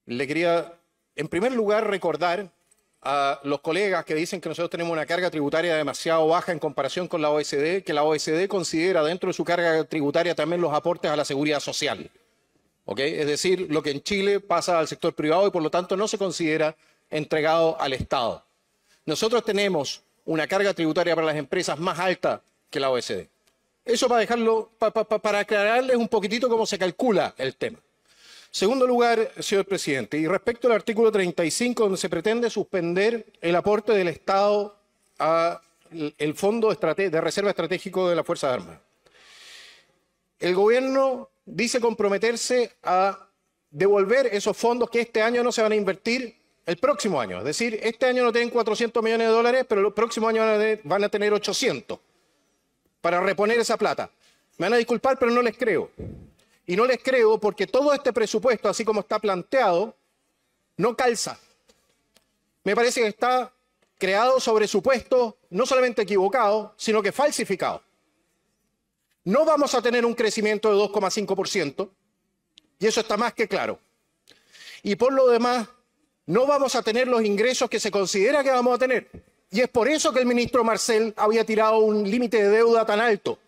Le quería, en primer lugar, recordar a los colegas que dicen que nosotros tenemos una carga tributaria demasiado baja en comparación con la OECD, que la OECD considera dentro de su carga tributaria también los aportes a la seguridad social. ¿Ok? Es decir, lo que en Chile pasa al sector privado y por lo tanto no se considera entregado al Estado. Nosotros tenemos una carga tributaria para las empresas más alta que la OECD. Eso para dejarlo, para aclararles un poquitito cómo se calcula el tema. Segundo lugar, señor presidente, y respecto al artículo 35, donde se pretende suspender el aporte del Estado al Fondo de Reserva Estratégico de las Fuerzas Armadas. El gobierno dice comprometerse a devolver esos fondos que este año no se van a invertir el próximo año. Es decir, este año no tienen 400 millones de dólares, pero el próximo año van a tener 800 para reponer esa plata. Me van a disculpar, pero no les creo. Y no les creo porque todo este presupuesto, así como está planteado, no calza. Me parece que está creado sobre supuestos no solamente equivocados, sino que falsificados. No vamos a tener un crecimiento de 2,5%, y eso está más que claro. Y por lo demás, no vamos a tener los ingresos que se considera que vamos a tener. Y es por eso que el ministro Marcel había tirado un límite de deuda tan alto,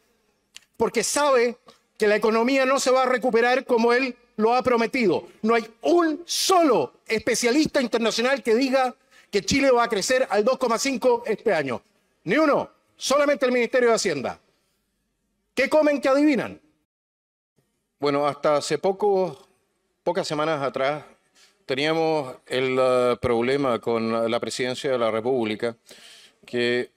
porque sabe que la economía no se va a recuperar como él lo ha prometido. No hay un solo especialista internacional que diga que Chile va a crecer al 2,5 este año. Ni uno, solamente el Ministerio de Hacienda. ¿Qué comen que adivinan? Bueno, hasta hace pocas semanas atrás teníamos el problema con la Presidencia de la República que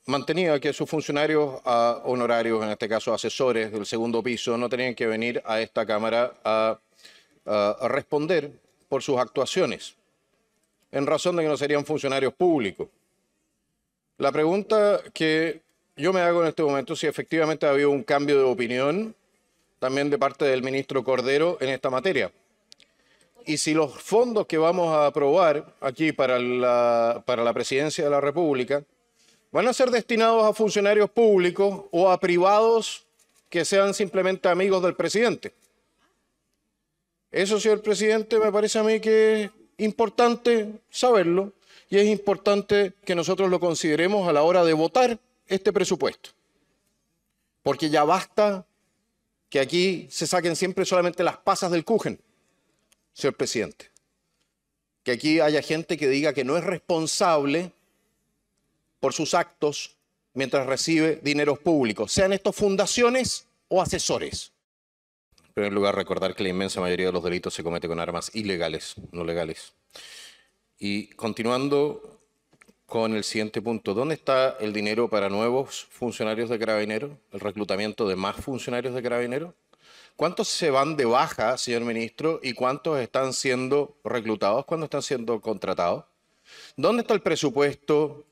mantenía que sus funcionarios honorarios, en este caso asesores del segundo piso, no tenían que venir a esta Cámara a responder por sus actuaciones, en razón de que no serían funcionarios públicos. La pregunta que yo me hago en este momento es si efectivamente ha habido un cambio de opinión también de parte del ministro Cordero en esta materia. Y si los fondos que vamos a aprobar aquí para la Presidencia de la República van a ser destinados a funcionarios públicos o a privados que sean simplemente amigos del presidente. Eso, señor presidente, me parece a mí que es importante saberlo y es importante que nosotros lo consideremos a la hora de votar este presupuesto. Porque ya basta que aquí se saquen siempre solamente las pasas del Kuchen, señor presidente. Que aquí haya gente que diga que no es responsable por sus actos mientras recibe dineros públicos, sean estos fundaciones o asesores. En primer lugar, recordar que la inmensa mayoría de los delitos se comete con armas ilegales, no legales. Y continuando con el siguiente punto, ¿dónde está el dinero para nuevos funcionarios de Carabineros? ¿El reclutamiento de más funcionarios de Carabineros? ¿Cuántos se van de baja, señor ministro, y cuántos están siendo reclutados, cuándo están siendo contratados? ¿Dónde está el presupuesto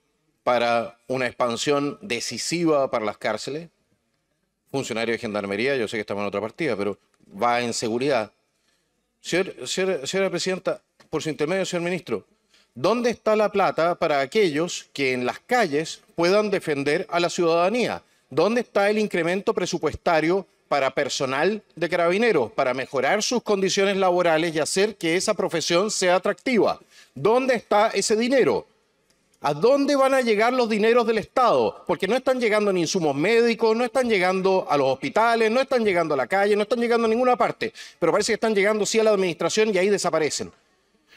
para una expansión decisiva para las cárceles? Funcionario de Gendarmería, yo sé que estamos en otra partida, pero va en seguridad. Señora Presidenta, por su intermedio, señor Ministro, ¿dónde está la plata para aquellos que en las calles puedan defender a la ciudadanía? ¿Dónde está el incremento presupuestario para personal de Carabineros, para mejorar sus condiciones laborales y hacer que esa profesión sea atractiva? ¿Dónde está ese dinero? ¿A dónde van a llegar los dineros del Estado? Porque no están llegando ni insumos médicos, no están llegando a los hospitales, no están llegando a la calle, no están llegando a ninguna parte. Pero parece que están llegando sí a la administración y ahí desaparecen.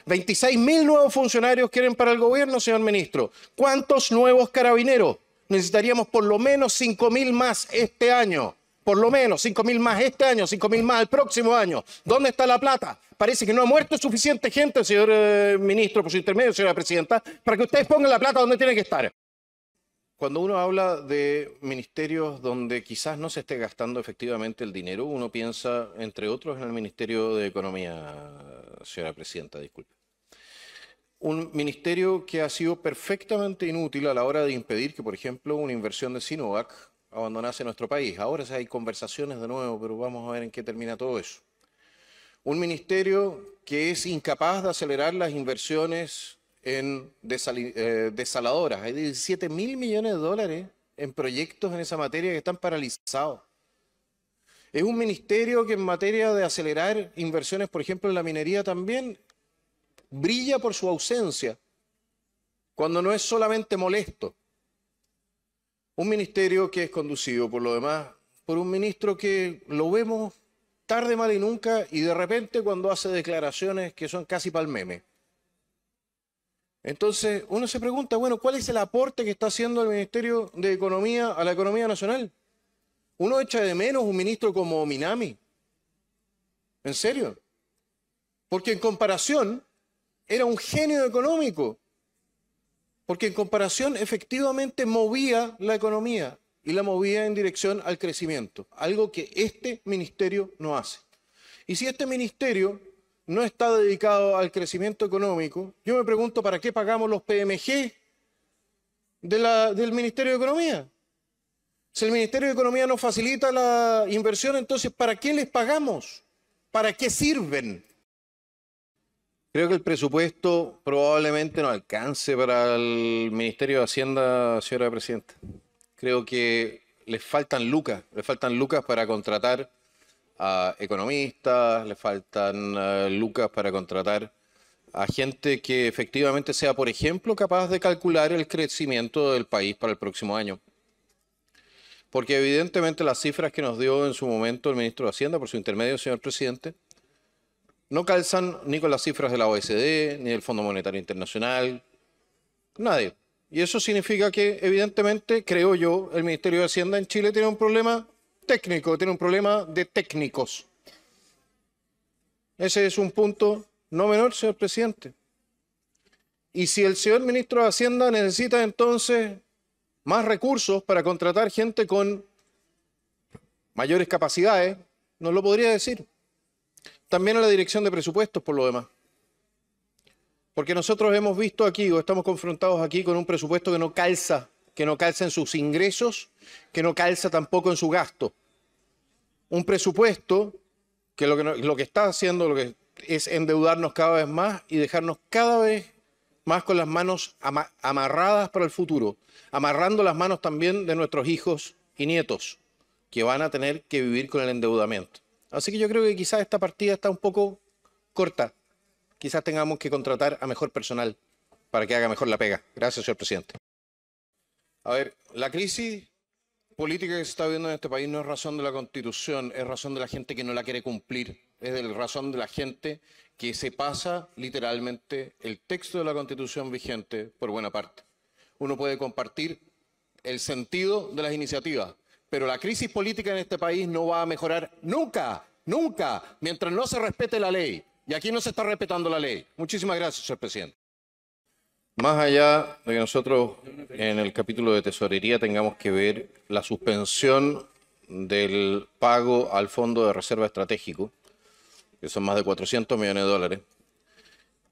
26.000 nuevos funcionarios quieren para el gobierno, señor ministro. ¿Cuántos nuevos carabineros? Necesitaríamos por lo menos 5.000 más este año. Por lo menos 5.000 más este año, 5.000 más el próximo año. ¿Dónde está la plata? Parece que no ha muerto suficiente gente, señor ministro, por su intermedio, señora presidenta, para que ustedes pongan la plata donde tiene que estar. Cuando uno habla de ministerios donde quizás no se esté gastando efectivamente el dinero, uno piensa, entre otros, en el Ministerio de Economía, señora presidenta, disculpe. Un ministerio que ha sido perfectamente inútil a la hora de impedir que, por ejemplo, una inversión de Sinovac abandonase nuestro país. Ahora hay conversaciones de nuevo, pero vamos a ver en qué termina todo eso. Un ministerio que es incapaz de acelerar las inversiones en desaladoras. Hay 17.000 millones de dólares en proyectos en esa materia que están paralizados. Es un ministerio que en materia de acelerar inversiones, por ejemplo, en la minería también brilla por su ausencia, cuando no es solamente molesto. Un ministerio que es conducido, por lo demás, por un ministro que lo vemos tarde, mal y nunca, y de repente cuando hace declaraciones que son casi pa'l meme. Entonces, uno se pregunta, bueno, ¿cuál es el aporte que está haciendo el Ministerio de Economía a la economía nacional? Uno echa de menos un ministro como Minami. ¿En serio? Porque en comparación era un genio económico. Porque en comparación efectivamente movía la economía y la movía en dirección al crecimiento. Algo que este ministerio no hace. Y si este ministerio no está dedicado al crecimiento económico, yo me pregunto, ¿para qué pagamos los PMG del Ministerio de Economía? Si el Ministerio de Economía no facilita la inversión, entonces, ¿para qué les pagamos? ¿Para qué sirven? Creo que el presupuesto probablemente no alcance para el Ministerio de Hacienda, señora Presidenta. Creo que les faltan lucas para contratar a economistas, le faltan lucas para contratar a gente que efectivamente sea, por ejemplo, capaz de calcular el crecimiento del país para el próximo año. Porque evidentemente las cifras que nos dio en su momento el ministro de Hacienda, por su intermedio, señor presidente, no calzan ni con las cifras de la OECD, ni del Fondo Monetario Internacional, nadie. Y eso significa que, evidentemente, creo yo, el Ministerio de Hacienda en Chile tiene un problema técnico, tiene un problema de técnicos. Ese es un punto no menor, señor presidente. Y si el señor ministro de Hacienda necesita entonces más recursos para contratar gente con mayores capacidades, nos lo podría decir. También a la Dirección de Presupuestos, por lo demás. Porque nosotros hemos visto aquí, o estamos confrontados aquí con un presupuesto que no calza en sus ingresos, que no calza tampoco en su gasto. Un presupuesto que lo que está haciendo es endeudarnos cada vez más y dejarnos cada vez más con las manos amarradas para el futuro, amarrando las manos también de nuestros hijos y nietos, que van a tener que vivir con el endeudamiento. Así que yo creo que quizás esta partida está un poco corta. Quizás tengamos que contratar a mejor personal para que haga mejor la pega. Gracias, señor presidente. A ver, la crisis política que se está viendo en este país no es razón de la Constitución, es razón de la gente que no la quiere cumplir, es razón de la gente que se pasa literalmente el texto de la Constitución vigente por buena parte. Uno puede compartir el sentido de las iniciativas, pero la crisis política en este país no va a mejorar nunca, nunca, mientras no se respete la ley. Y aquí no se está respetando la ley. Muchísimas gracias, señor presidente. Más allá de que nosotros en el capítulo de tesorería tengamos que ver la suspensión del pago al Fondo de Reserva Estratégico, que son más de 400 millones de dólares,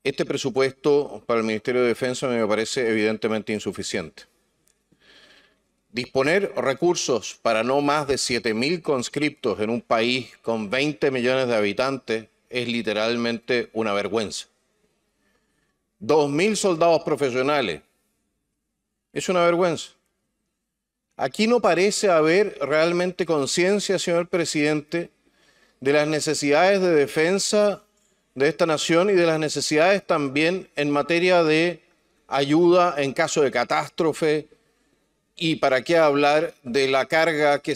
este presupuesto para el Ministerio de Defensa me parece evidentemente insuficiente. Disponer recursos para no más de 7.000 conscriptos en un país con 20 millones de habitantes es literalmente una vergüenza. 2.000 soldados profesionales. Es una vergüenza. Aquí no parece haber realmente conciencia, señor presidente, de las necesidades de defensa de esta nación y de las necesidades también en materia de ayuda en caso de catástrofe, y para qué hablar de la carga que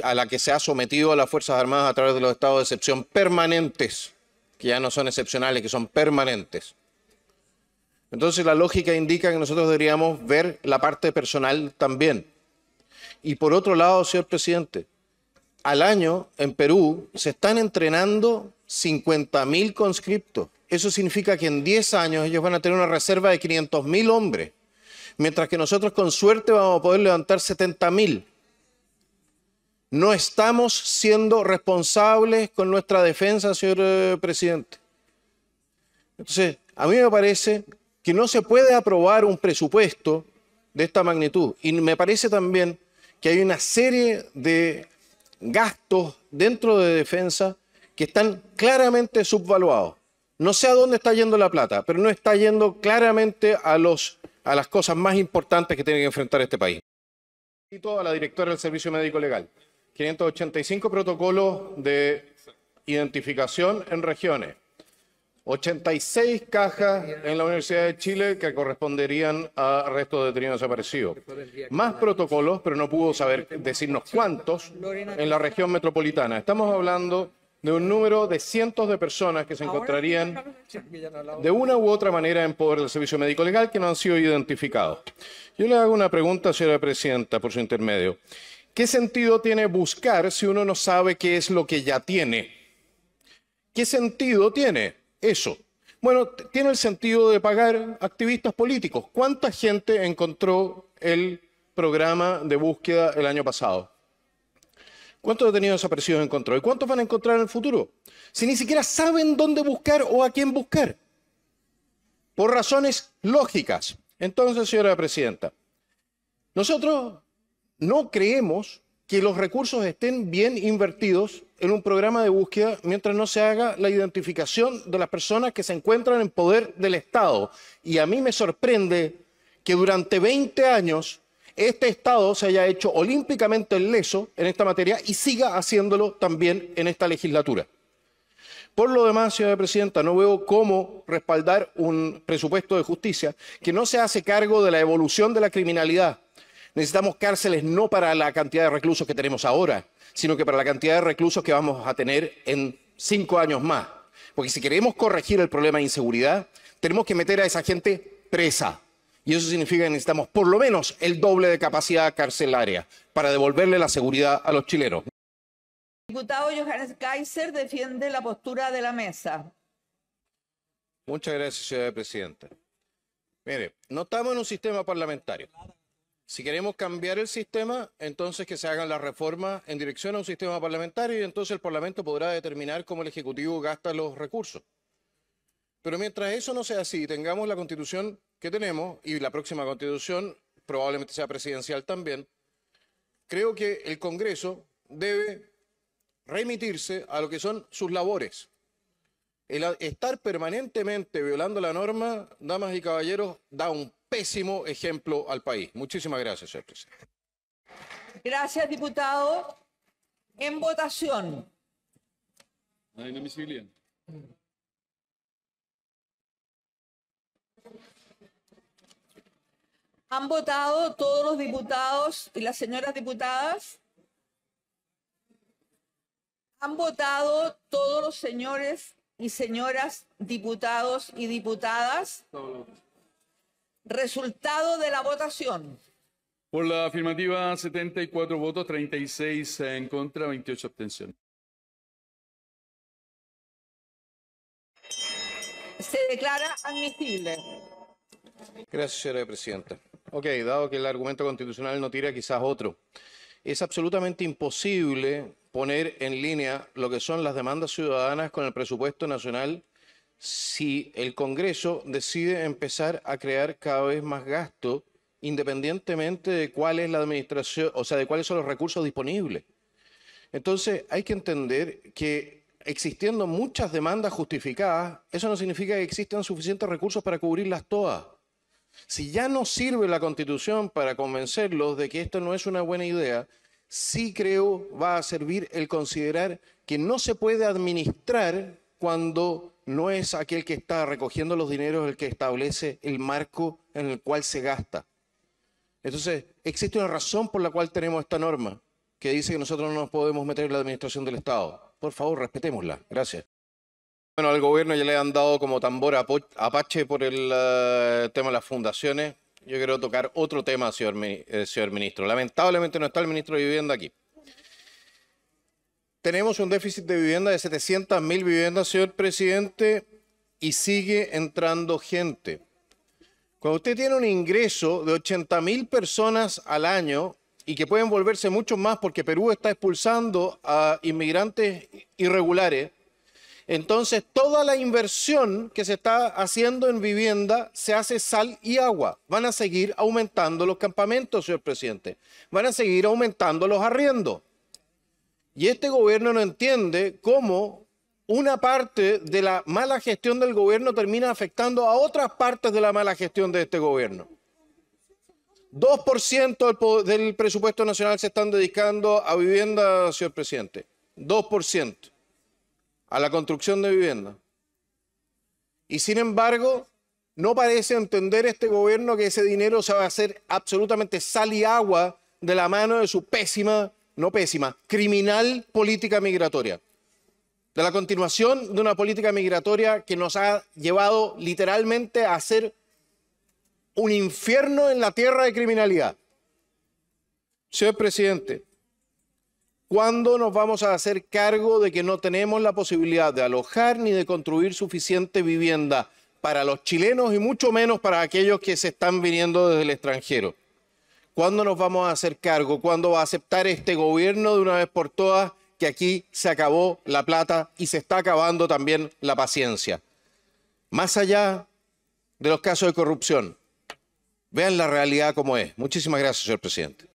a la que se ha sometido a las Fuerzas Armadas a través de los estados de excepción permanentes, que ya no son excepcionales, que son permanentes. Entonces la lógica indica que nosotros deberíamos ver la parte personal también. Y por otro lado, señor presidente, al año en Perú se están entrenando 50.000 conscriptos. Eso significa que en 10 años ellos van a tener una reserva de 500.000 hombres, mientras que nosotros con suerte vamos a poder levantar 70.000. No estamos siendo responsables con nuestra defensa, señor presidente. Entonces, a mí me parece que no se puede aprobar un presupuesto de esta magnitud. Y me parece también que hay una serie de gastos dentro de defensa que están claramente subvaluados. No sé a dónde está yendo la plata, pero no está yendo claramente a las cosas más importantes que tiene que enfrentar este país. A la directora del Servicio Médico Legal. 585 protocolos de identificación en regiones. 86 cajas en la Universidad de Chile que corresponderían a restos de detenidos desaparecidos. Más protocolos, pero no pudo decirnos cuántos en la región metropolitana. Estamos hablando de un número de cientos de personas que se encontrarían de una u otra manera en poder del Servicio Médico Legal que no han sido identificados. Yo le hago una pregunta, señora Presidenta, por su intermedio. ¿Qué sentido tiene buscar si uno no sabe qué es lo que ya tiene? ¿Qué sentido tiene eso? Bueno, tiene el sentido de pagar activistas políticos. ¿Cuánta gente encontró el programa de búsqueda el año pasado? ¿Cuántos detenidos desaparecidos encontró? ¿Y cuántos van a encontrar en el futuro? Si ni siquiera saben dónde buscar o a quién buscar. Por razones lógicas. Entonces, señora Presidenta, nosotros no creemos que los recursos estén bien invertidos en un programa de búsqueda mientras no se haga la identificación de las personas que se encuentran en poder del Estado. Y a mí me sorprende que durante 20 años este Estado se haya hecho olímpicamente leso en esta materia y siga haciéndolo también en esta legislatura. Por lo demás, señora Presidenta, no veo cómo respaldar un presupuesto de justicia que no se hace cargo de la evolución de la criminalidad. Necesitamos cárceles no para la cantidad de reclusos que tenemos ahora, sino que para la cantidad de reclusos que vamos a tener en 5 años más. Porque si queremos corregir el problema de inseguridad, tenemos que meter a esa gente presa. Y eso significa que necesitamos por lo menos el doble de capacidad carcelaria para devolverle la seguridad a los chilenos. El diputado Johannes Kaiser defiende la postura de la mesa. Muchas gracias, señora Presidenta. Mire, no estamos en un sistema parlamentario. Si queremos cambiar el sistema, entonces que se hagan las reformas en dirección a un sistema parlamentario y entonces el Parlamento podrá determinar cómo el Ejecutivo gasta los recursos. Pero mientras eso no sea así, tengamos la Constitución que tenemos y la próxima Constitución probablemente sea presidencial también, creo que el Congreso debe remitirse a lo que son sus labores. El estar permanentemente violando la norma, damas y caballeros, da un pésimo ejemplo al país. Muchísimas gracias, señor presidente. Gracias, diputado. En votación. La inadmisibilidad. ¿Han votado todos los diputados y las señoras diputadas? ¿Han votado todos los señores y señoras diputados y diputadas? Resultado de la votación. Por la afirmativa, 74 votos, 36 en contra, 28 abstenciones. Se declara admisible. Gracias, señora Presidenta. Ok, dado que el argumento constitucional no tira, quizás otro. Es absolutamente imposible poner en línea lo que son las demandas ciudadanas con el presupuesto nacional si el Congreso decide empezar a crear cada vez más gasto independientemente de cuál es la administración, o sea, de cuáles son los recursos disponibles. Entonces, hay que entender que existiendo muchas demandas justificadas, eso no significa que existan suficientes recursos para cubrirlas todas. Si ya no sirve la Constitución para convencerlos de que esto no es una buena idea, sí creo va a servir el considerar que no se puede administrar cuando no es aquel que está recogiendo los dineros el que establece el marco en el cual se gasta. Entonces, existe una razón por la cual tenemos esta norma que dice que nosotros no nos podemos meter en la administración del Estado. Por favor, respetémosla. Gracias. Bueno, al gobierno ya le han dado como tambor apache por el tema de las fundaciones. Yo quiero tocar otro tema, señor ministro. Lamentablemente no está el ministro de Vivienda aquí. Tenemos un déficit de vivienda de 700.000 viviendas, señor presidente, y sigue entrando gente. Cuando usted tiene un ingreso de 80.000 personas al año y que pueden volverse muchos más porque Perú está expulsando a inmigrantes irregulares, entonces toda la inversión que se está haciendo en vivienda se hace sal y agua. Van a seguir aumentando los campamentos, señor presidente. Van a seguir aumentando los arriendos. Y este gobierno no entiende cómo una parte de la mala gestión del gobierno termina afectando a otras partes de la mala gestión de este gobierno. 2% del presupuesto nacional se están dedicando a vivienda, señor presidente. 2%. A la construcción de vivienda. Y sin embargo, no parece entender este gobierno que ese dinero se va a hacer absolutamente sal y agua de la mano de su criminal política migratoria. De la continuación de una política migratoria que nos ha llevado literalmente a hacer un infierno en la tierra de criminalidad. Señor presidente, ¿cuándo nos vamos a hacer cargo de que no tenemos la posibilidad de alojar ni de construir suficiente vivienda para los chilenos y mucho menos para aquellos que se están viniendo desde el extranjero? ¿Cuándo nos vamos a hacer cargo? ¿Cuándo va a aceptar este gobierno de una vez por todas que aquí se acabó la plata y se está acabando también la paciencia? Más allá de los casos de corrupción, vean la realidad como es. Muchísimas gracias, señor presidente.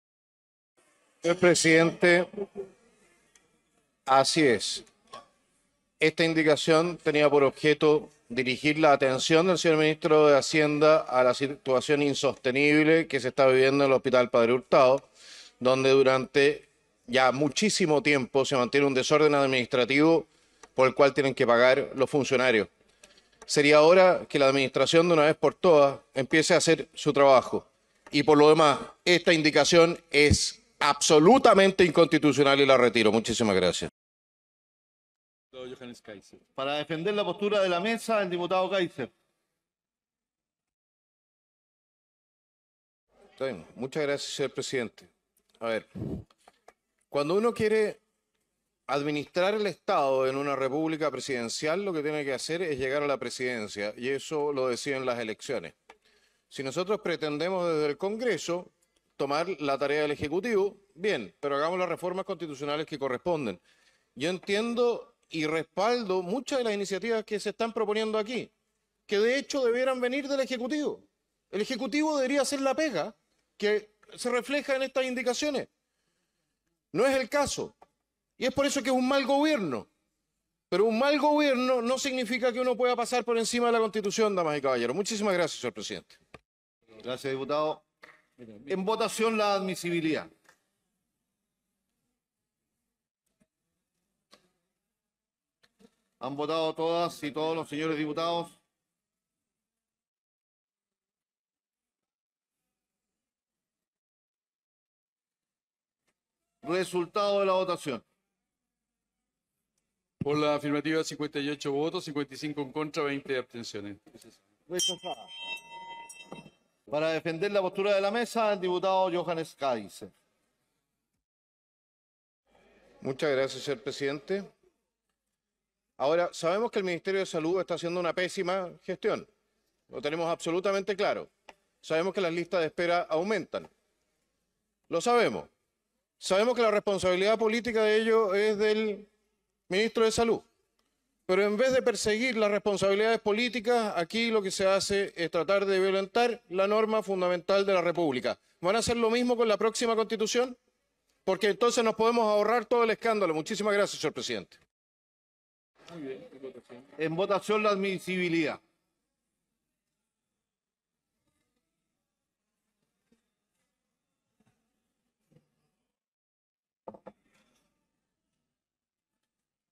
Señor presidente, así es. Esta indicación tenía por objeto dirigir la atención del señor ministro de Hacienda a la situación insostenible que se está viviendo en el Hospital Padre Hurtado, donde durante ya muchísimo tiempo se mantiene un desorden administrativo por el cual tienen que pagar los funcionarios. Sería hora que la administración de una vez por todas empiece a hacer su trabajo. Y por lo demás, esta indicación es absolutamente inconstitucional y la retiro. Muchísimas gracias. Para defender la postura de la mesa, el diputado Kaiser. Bien, muchas gracias, señor presidente. A ver, cuando uno quiere administrar el Estado en una república presidencial, lo que tiene que hacer es llegar a la presidencia, y eso lo deciden las elecciones. Si nosotros pretendemos desde el Congreso tomar la tarea del Ejecutivo, bien, pero hagamos las reformas constitucionales que corresponden. Yo entiendo y respaldo muchas de las iniciativas que se están proponiendo aquí, que de hecho debieran venir del Ejecutivo. El Ejecutivo debería hacer la pega que se refleja en estas indicaciones. No es el caso. Y es por eso que es un mal gobierno. Pero un mal gobierno no significa que uno pueda pasar por encima de la Constitución, damas y caballeros. Muchísimas gracias, señor presidente. Gracias, diputado. En votación la admisibilidad. ¿Han votado todas y todos los señores diputados? Resultado de la votación. Por la afirmativa, 58 votos, 55 en contra, 20 abstenciones. Rechazada. Para defender la postura de la mesa, el diputado Johannes Kaiser. Muchas gracias, señor presidente. Ahora, sabemos que el Ministerio de Salud está haciendo una pésima gestión. Lo tenemos absolutamente claro. Sabemos que las listas de espera aumentan. Lo sabemos. Sabemos que la responsabilidad política de ello es del ministro de Salud. Pero en vez de perseguir las responsabilidades políticas, aquí lo que se hace es tratar de violentar la norma fundamental de la República. ¿Van a hacer lo mismo con la próxima Constitución? Porque entonces nos podemos ahorrar todo el escándalo. Muchísimas gracias, señor presidente. Muy bien. En votación la admisibilidad.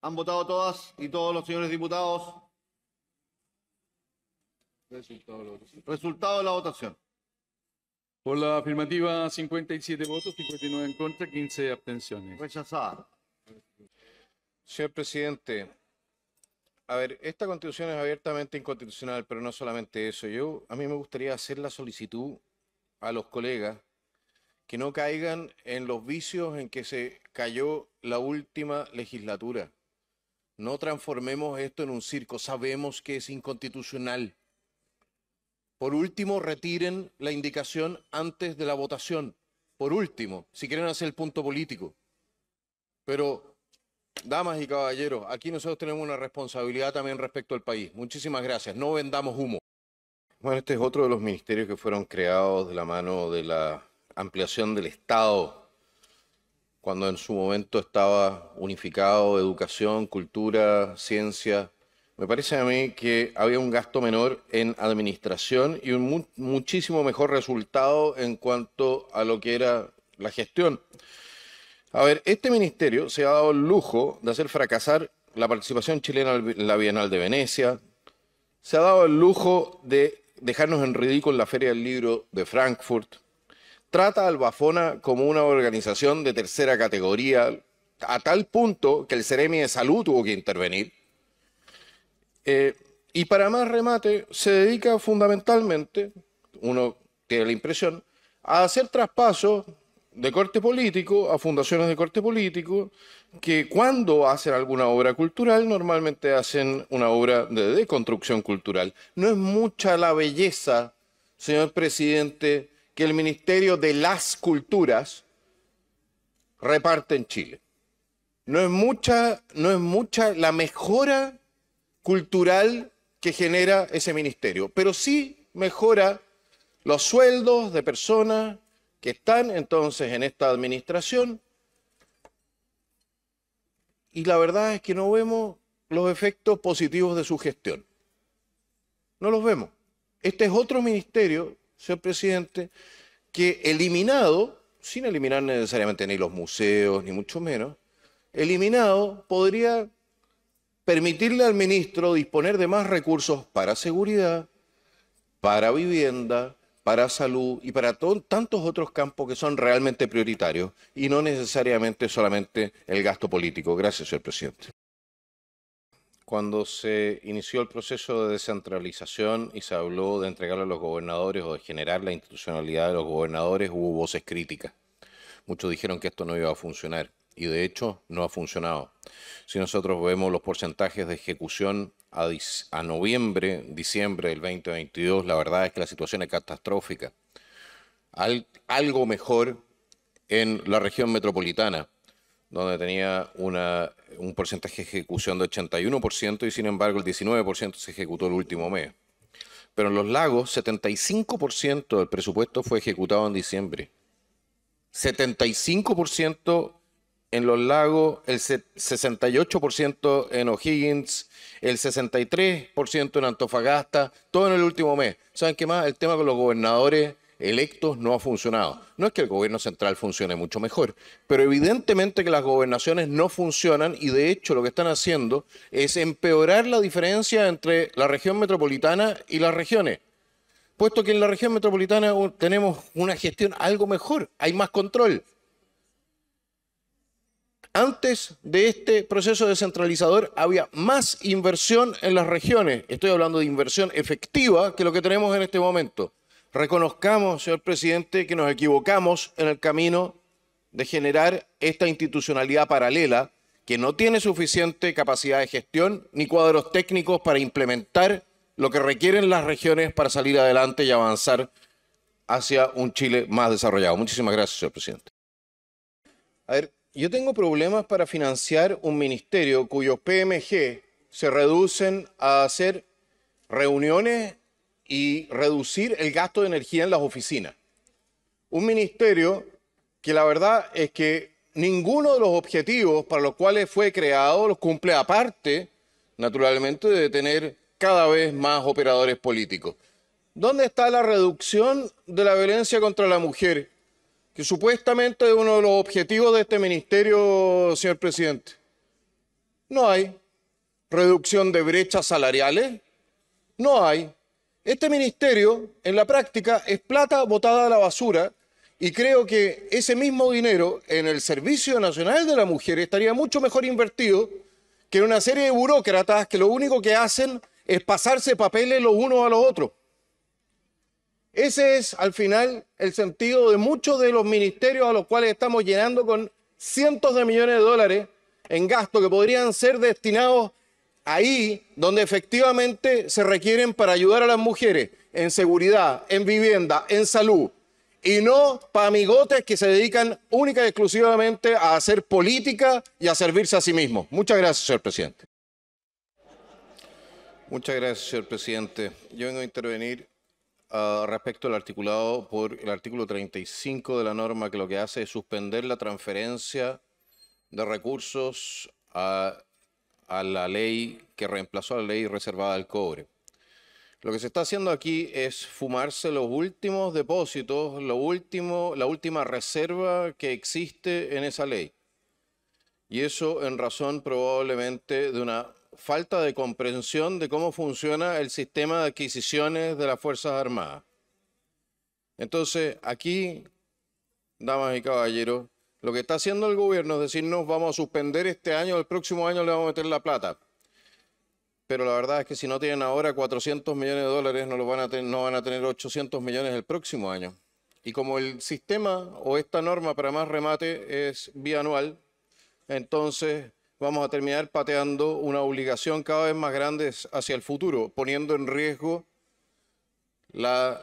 ¿Han votado todas y todos los señores diputados? Resultado de la votación. Por la afirmativa, 57 votos, 59 en contra, 15 abstenciones. Rechazada. Señor presidente, a ver, esta Constitución es abiertamente inconstitucional, pero no solamente eso. A mí me gustaría hacer la solicitud a los colegas que no caigan en los vicios en que se cayó la última legislatura. No transformemos esto en un circo. Sabemos que es inconstitucional. Por último, retiren la indicación antes de la votación. Por último, si quieren hacer el punto político. Pero, damas y caballeros, aquí nosotros tenemos una responsabilidad también respecto al país. Muchísimas gracias. No vendamos humo. Bueno, este es otro de los ministerios que fueron creados de la mano de la ampliación del Estado, cuando en su momento estaba unificado educación, cultura, ciencia. Me parece a mí que había un gasto menor en administración y un muchísimo mejor resultado en cuanto a lo que era la gestión. A ver, este ministerio se ha dado el lujo de hacer fracasar la participación chilena en la Bienal de Venecia, se ha dado el lujo de dejarnos en ridículo en la Feria del Libro de Frankfurt. Trata a Albafona como una organización de tercera categoría, a tal punto que el Ceremi de Salud tuvo que intervenir. Y para más remate, se dedica fundamentalmente, uno tiene la impresión, a hacer traspasos de corte político a fundaciones de corte político que cuando hacen alguna obra cultural normalmente hacen una obra de deconstrucción cultural. No es mucha la belleza, señor presidente, que el Ministerio de las Culturas reparte en Chile. No es mucha la mejora cultural que genera ese ministerio, pero sí mejora los sueldos de personas que están entonces en esta administración, y la verdad es que no vemos los efectos positivos de su gestión. No los vemos. Este es otro ministerio, señor presidente, que eliminado, sin eliminar necesariamente ni los museos, ni mucho menos, eliminado podría permitirle al ministro disponer de más recursos para seguridad, para vivienda, para salud y para tantos otros campos que son realmente prioritarios y no necesariamente solamente el gasto político. Gracias, señor presidente. Cuando se inició el proceso de descentralización y se habló de entregarle a los gobernadores o de generar la institucionalidad de los gobernadores, hubo voces críticas. Muchos dijeron que esto no iba a funcionar y de hecho no ha funcionado. Si nosotros vemos los porcentajes de ejecución a noviembre, diciembre del 2022, la verdad es que la situación es catastrófica. Algo mejor en la región metropolitana, donde tenía un porcentaje de ejecución de 81% y sin embargo el 19% se ejecutó el último mes. Pero en los lagos, 75% del presupuesto fue ejecutado en diciembre. 75% en los lagos, el 68% en O'Higgins, el 63% en Antofagasta, todo en el último mes. ¿Saben qué más? El tema con los gobernadores electos no ha funcionado. No es que el gobierno central funcione mucho mejor, pero evidentemente que las gobernaciones no funcionan y de hecho lo que están haciendo es empeorar la diferencia entre la región metropolitana y las regiones. Puesto que en la región metropolitana tenemos una gestión algo mejor, hay más control. Antes de este proceso descentralizador había más inversión en las regiones. Estoy hablando de inversión efectiva que lo que tenemos en este momento. Reconozcamos, señor presidente, que nos equivocamos en el camino de generar esta institucionalidad paralela que no tiene suficiente capacidad de gestión ni cuadros técnicos para implementar lo que requieren las regiones para salir adelante y avanzar hacia un Chile más desarrollado. Muchísimas gracias, señor presidente. A ver, yo tengo problemas para financiar un ministerio cuyos PMG se reducen a hacer reuniones y reducir el gasto de energía en las oficinas. Un ministerio que la verdad es que ninguno de los objetivos para los cuales fue creado los cumple, aparte, naturalmente, de tener cada vez más operadores políticos. ¿Dónde está la reducción de la violencia contra la mujer? Que supuestamente es uno de los objetivos de este ministerio, señor presidente. No hay. ¿Reducción de brechas salariales? No hay. Este ministerio, en la práctica, es plata botada a la basura y creo que ese mismo dinero en el Servicio Nacional de la Mujer estaría mucho mejor invertido que en una serie de burócratas que lo único que hacen es pasarse papeles los unos a los otros. Ese es, al final, el sentido de muchos de los ministerios a los cuales estamos llenando con cientos de millones de dólares en gasto que podrían ser destinados ahí donde efectivamente se requieren para ayudar a las mujeres, en seguridad, en vivienda, en salud, y no para amigotes que se dedican única y exclusivamente a hacer política y a servirse a sí mismos. Muchas gracias, señor presidente. Muchas gracias, señor presidente. Yo vengo a intervenir respecto al articulado por el artículo 35 de la norma, que lo que hace es suspender la transferencia de recursos a la ley que reemplazó a la ley reservada al cobre. Lo que se está haciendo aquí es fumarse los últimos depósitos, la última reserva que existe en esa ley. Y eso en razón probablemente de una falta de comprensión de cómo funciona el sistema de adquisiciones de las Fuerzas Armadas. Entonces, aquí, damas y caballeros, lo que está haciendo el gobierno es decirnos vamos a suspender este año, el próximo año le vamos a meter la plata. Pero la verdad es que si no tienen ahora 400 millones de dólares, no van a tener 800 millones el próximo año. Y como el sistema o esta norma para más remate es bianual, entonces vamos a terminar pateando una obligación cada vez más grande hacia el futuro, poniendo en riesgo la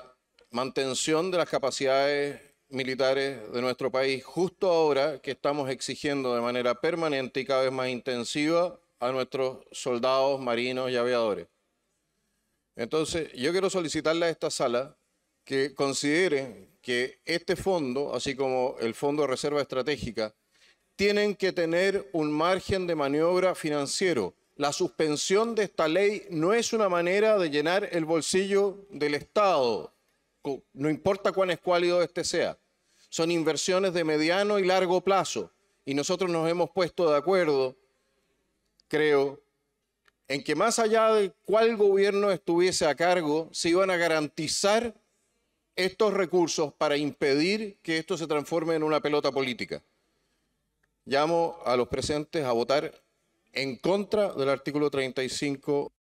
mantención de las capacidades militares de nuestro país, justo ahora que estamos exigiendo de manera permanente y cada vez más intensiva a nuestros soldados, marinos y aviadores. Entonces, yo quiero solicitarle a esta sala que considere que este fondo, así como el Fondo de Reserva Estratégica, tienen que tener un margen de maniobra financiero. La suspensión de esta ley no es una manera de llenar el bolsillo del Estado, no importa cuán escuálido este sea. Son inversiones de mediano y largo plazo. Y nosotros nos hemos puesto de acuerdo, creo, en que más allá de cuál gobierno estuviese a cargo, se iban a garantizar estos recursos para impedir que esto se transforme en una pelota política. Llamo a los presentes a votar en contra del artículo 35.